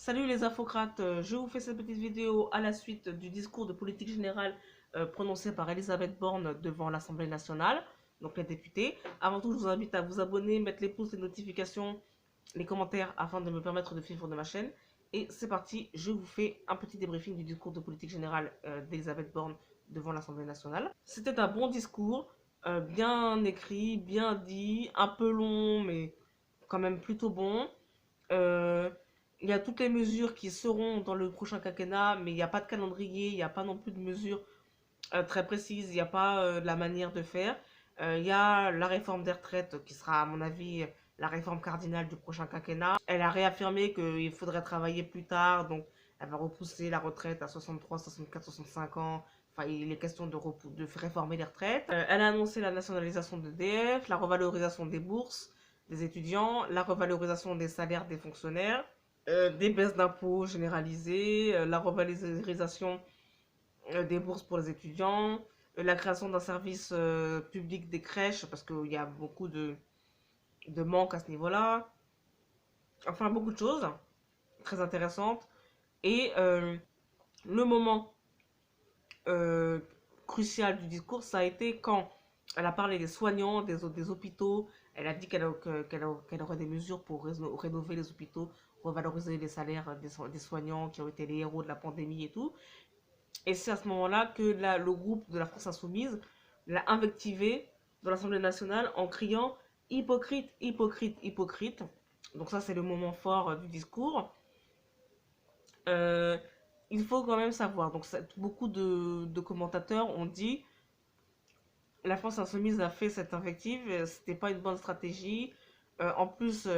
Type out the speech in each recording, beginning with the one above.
Salut les infocrates, je vous fais cette petite vidéo à la suite du discours de politique générale prononcé par Elisabeth Borne devant l'Assemblée nationale, donc les députés. Avant tout, je vous invite à vous abonner, mettre les pouces, les notifications, les commentaires afin de me permettre de suivre de ma chaîne. Et c'est parti, je vous fais un petit débriefing du discours de politique générale d'Elisabeth Borne devant l'Assemblée nationale. C'était un bon discours, bien écrit, bien dit, un peu long, mais quand même plutôt bon. Euh, il y a toutes les mesures qui seront dans le prochain quinquennat, mais il n'y a pas de calendrier, il n'y a pas non plus de mesures très précises, il n'y a pas la manière de faire. Il y a la réforme des retraites qui sera, à mon avis, la réforme cardinale du prochain quinquennat. Elle a réaffirmé qu'il faudrait travailler plus tard, donc elle va repousser la retraite à 63, 64, 65 ans. Enfin, il est question de réformer les retraites. Elle a annoncé la nationalisation de d'EDF, la revalorisation des bourses des étudiants, la revalorisation des salaires des fonctionnaires, des baisses d'impôts généralisées, la revalorisation des bourses pour les étudiants, la création d'un service public des crèches, parce qu'il y a beaucoup de manques à ce niveau-là. Enfin, beaucoup de choses très intéressantes. Et le moment euh, crucial du discours, ça a été quand elle a parlé des soignants, des hôpitaux. Elle a dit qu'elle aurait des mesures pour rénover les hôpitaux, revaloriser les salaires des soignants qui ont été les héros de la pandémie et tout. Et c'est à ce moment-là que le groupe de la France Insoumise l'a invectivé dans l'Assemblée nationale en criant hypocrite, hypocrite, hypocrite. Donc ça, c'est le moment fort du discours. Euh, il faut quand même savoir, donc beaucoup de commentateurs ont dit la France Insoumise a fait cette invective, c'était pas une bonne stratégie. En plus,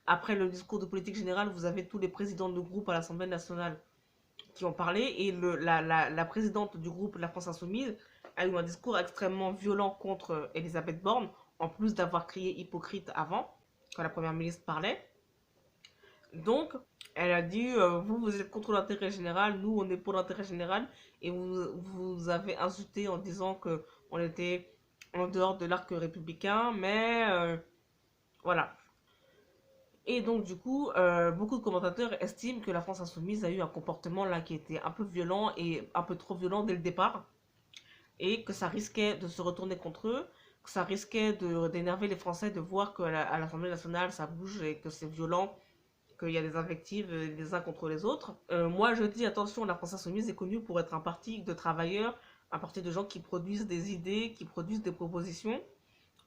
après le discours de politique générale, vous avez tous les présidents de groupe à l'Assemblée nationale qui ont parlé et la présidente du groupe La France Insoumise a eu un discours extrêmement violent contre Elisabeth Borne, en plus d'avoir crié hypocrite avant, quand la première ministre parlait. Donc, elle a dit, vous êtes contre l'intérêt général, nous, on est pour l'intérêt général, et vous avez insulté en disant que on était en dehors de l'arc républicain, mais voilà. Et donc, du coup, beaucoup de commentateurs estiment que la France Insoumise a eu un comportement là qui était un peu violent et un peu trop violent dès le départ, et que ça risquait de se retourner contre eux, que ça risquait d'énerver les Français de voir qu'à l'Assemblée nationale ça bouge et que c'est violent, qu'il y a des invectives les uns contre les autres. Moi, je dis attention, la France Insoumise est connue pour être un parti de travailleurs, un parti de gens qui produisent des idées, qui produisent des propositions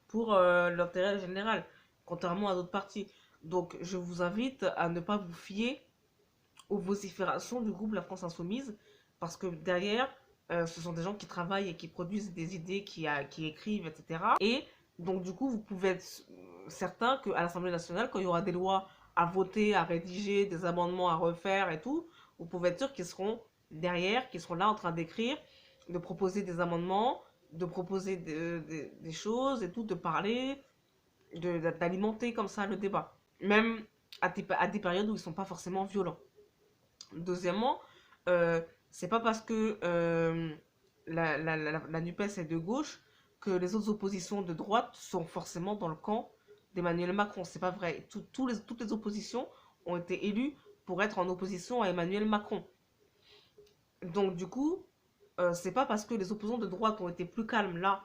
pour l'intérêt général, contrairement à d'autres partis. Donc, je vous invite à ne pas vous fier aux vociférations du groupe La France Insoumise, parce que derrière, ce sont des gens qui travaillent et qui produisent des idées, qui écrivent, etc. Et donc, du coup, vous pouvez être certain qu'à l'Assemblée nationale, quand il y aura des lois à voter, à rédiger, des amendements à refaire et tout, vous pouvez être sûr qu'ils seront derrière, qu'ils seront là en train d'écrire, de proposer des amendements, de proposer des choses et tout, de parler, d'alimenter comme ça le débat. Même à des périodes où ils ne sont pas forcément violents. Deuxièmement, c'est pas parce que la NUPES est de gauche que les autres oppositions de droite sont forcément dans le camp d'Emmanuel Macron. C'est pas vrai. Toutes les oppositions ont été élues pour être en opposition à Emmanuel Macron. Donc du coup, c'est pas parce que les opposants de droite ont été plus calmes là,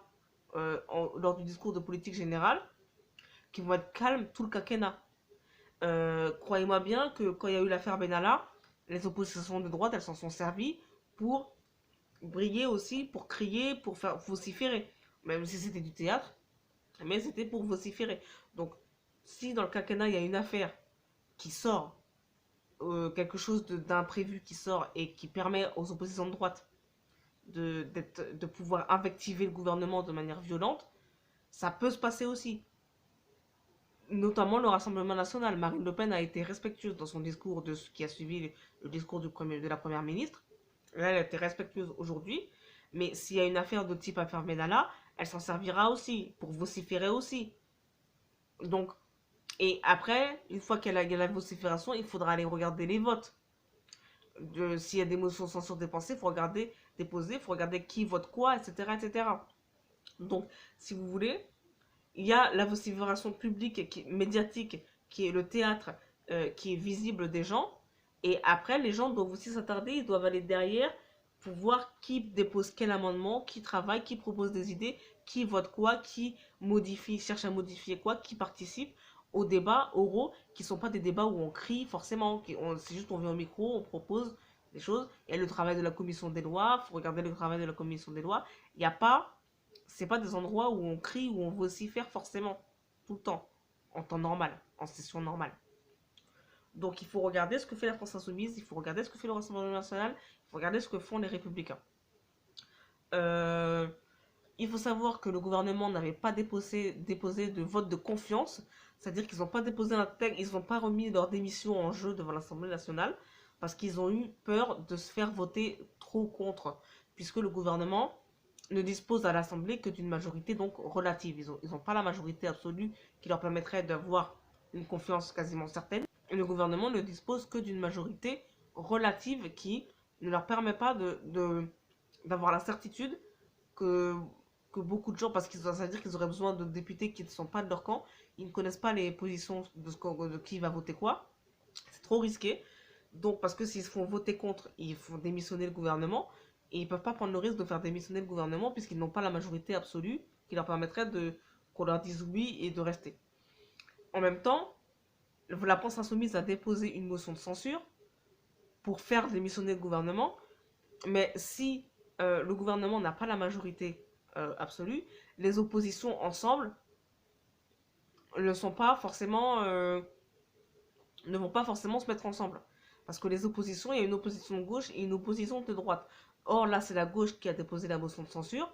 lors du discours de politique générale, qu'ils vont être calmes tout le quinquennat. Croyez-moi bien que quand il y a eu l'affaire Benalla, les oppositions de droite, elles s'en sont servies pour briller aussi, pour crier, pour faire vociférer. Même si c'était du théâtre, mais c'était pour vociférer. Donc, si dans le quinquennat, il y a une affaire qui sort, quelque chose d'imprévu qui sort et qui permet aux oppositions de droite de pouvoir invectiver le gouvernement de manière violente, ça peut se passer aussi. Notamment le Rassemblement national. Marine Le Pen a été respectueuse dans son discours de ce qui a suivi le discours de la première ministre. Là, elle a été respectueuse aujourd'hui. Mais s'il y a une affaire de type affaire Benalla, elle s'en servira aussi, pour vociférer aussi. Donc, et après, une fois qu'elle a la vocifération, il faudra aller regarder les votes. S'il y a des motions de censure dépensées, il faut regarder, déposer, il faut regarder qui vote quoi, etc., etc. Donc, si vous voulez, il y a la vocifération publique, médiatique, qui est le théâtre, qui est visible des gens. Et après, les gens doivent aussi s'attarder, ils doivent aller derrière pour voir qui dépose quel amendement, qui travaille, qui propose des idées, qui vote quoi, qui modifie, cherche à modifier quoi, qui participe aux débats oraux, qui ne sont pas des débats où on crie forcément, c'est juste on vient au micro, on propose des choses. Il y a le travail de la commission des lois, il faut regarder le travail de la commission des lois. Il n'y a pas, c'est pas des endroits où on crie, où on veut aussi faire forcément, tout le temps, en temps normal, en session normale. Donc il faut regarder ce que fait la France Insoumise, il faut regarder ce que fait le Rassemblement National, il faut regarder ce que font les Républicains. Euh, il faut savoir que le gouvernement n'avait pas déposé de vote de confiance, c'est-à-dire qu'ils n'ont pas déposé un texte, ils n'ont pas remis leur démission en jeu devant l'Assemblée nationale, parce qu'ils ont eu peur de se faire voter trop contre, puisque le gouvernement ne dispose à l'Assemblée que d'une majorité donc relative. Ils ont pas la majorité absolue qui leur permettrait d'avoir une confiance quasiment certaine. Et le gouvernement ne dispose que d'une majorité relative qui ne leur permet pas d'avoir la certitude que, que beaucoup de gens, parce qu'ils ça veut dire qu'ils auraient besoin de députés qui ne sont pas de leur camp, ils ne connaissent pas les positions de qui va voter quoi. C'est trop risqué. Donc, parce que s'ils se font voter contre, ils font démissionner le gouvernement. Et ils ne peuvent pas prendre le risque de faire démissionner le gouvernement puisqu'ils n'ont pas la majorité absolue qui leur permettrait qu'on leur dise oui et de rester. En même temps, la France Insoumise a déposé une motion de censure pour faire démissionner le gouvernement. Mais si le gouvernement n'a pas la majorité absolue, les oppositions ensemble ne sont pas forcément, ne vont pas forcément se mettre ensemble. Parce que les oppositions, il y a une opposition de gauche et une opposition de droite. Or là, c'est la gauche qui a déposé la motion de censure.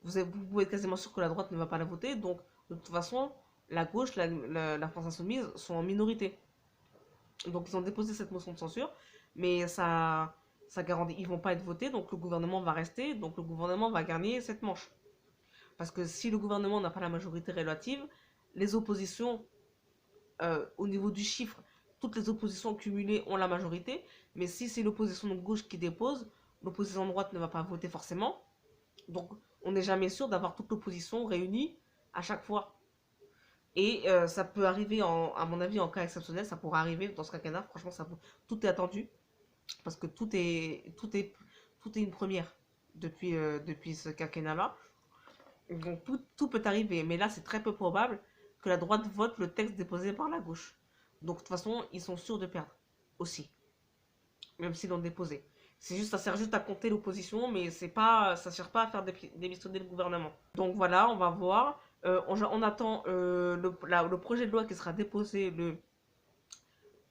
Vous pouvez être quasiment sûr que la droite ne va pas la voter. Donc, de toute façon, la gauche, la France Insoumise sont en minorité. Donc, ils ont déposé cette motion de censure. Mais ça garantit, ils vont pas être votés. Donc, le gouvernement va rester. Donc, le gouvernement va gagner cette manche. Parce que si le gouvernement n'a pas la majorité relative, les oppositions, au niveau du chiffre, toutes les oppositions cumulées ont la majorité. Mais si c'est l'opposition de gauche qui dépose, l'opposition de droite ne va pas voter forcément. Donc, on n'est jamais sûr d'avoir toute l'opposition réunie à chaque fois. Et ça peut arriver, à mon avis, en cas exceptionnel, ça pourrait arriver dans ce quinquennat. Franchement, tout est attendu. Parce que tout est une première depuis ce quinquennat-là. Donc, tout peut arriver. Mais là, c'est très peu probable que la droite vote le texte déposé par la gauche. Donc, de toute façon, ils sont sûrs de perdre aussi. Même s'ils l'ont déposé. Ça sert juste à compter l'opposition, mais ça ne sert pas à faire démissionner le gouvernement. Donc voilà, on va voir. On attend le projet de loi qui sera déposé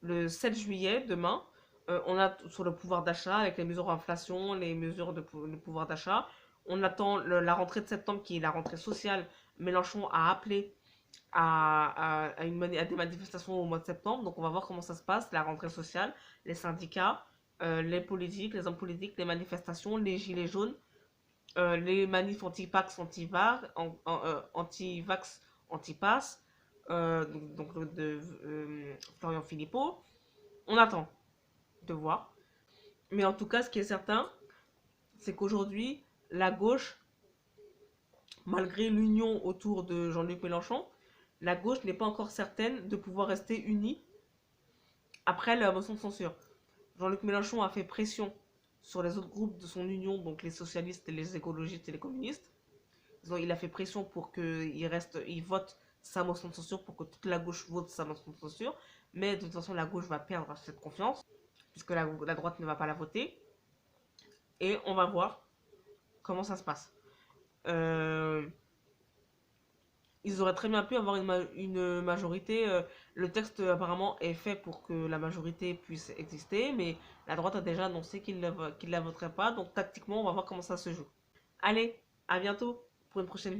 le 7 juillet, demain. On a sur le pouvoir d'achat, avec les mesures d'inflation, les mesures de pouvoir d'achat. On attend la rentrée de septembre, qui est la rentrée sociale. Mélenchon a appelé à des manifestations au mois de septembre. Donc on va voir comment ça se passe, la rentrée sociale, les syndicats, les politiques, les hommes politiques, les manifestations, les gilets jaunes, les manifs anti-pax, anti-vax, anti-pass, donc de Florian Philippot. On attend de voir. Mais en tout cas, ce qui est certain, c'est qu'aujourd'hui, la gauche, malgré l'union autour de Jean-Luc Mélenchon, la gauche n'est pas encore certaine de pouvoir rester unie après la motion de censure. Jean-Luc Mélenchon a fait pression sur les autres groupes de son union, donc les socialistes, les écologistes et les communistes. Il a fait pression pour qu'ils votent sa motion de censure, pour que toute la gauche vote sa motion de censure. Mais de toute façon, la gauche va perdre cette confiance, puisque la droite ne va pas la voter. Et on va voir comment ça se passe. Ils auraient très bien pu avoir une majorité. Le texte apparemment est fait pour que la majorité puisse exister, mais la droite a déjà annoncé qu'il ne la voterait pas. Donc tactiquement, on va voir comment ça se joue. Allez, à bientôt pour une prochaine vidéo.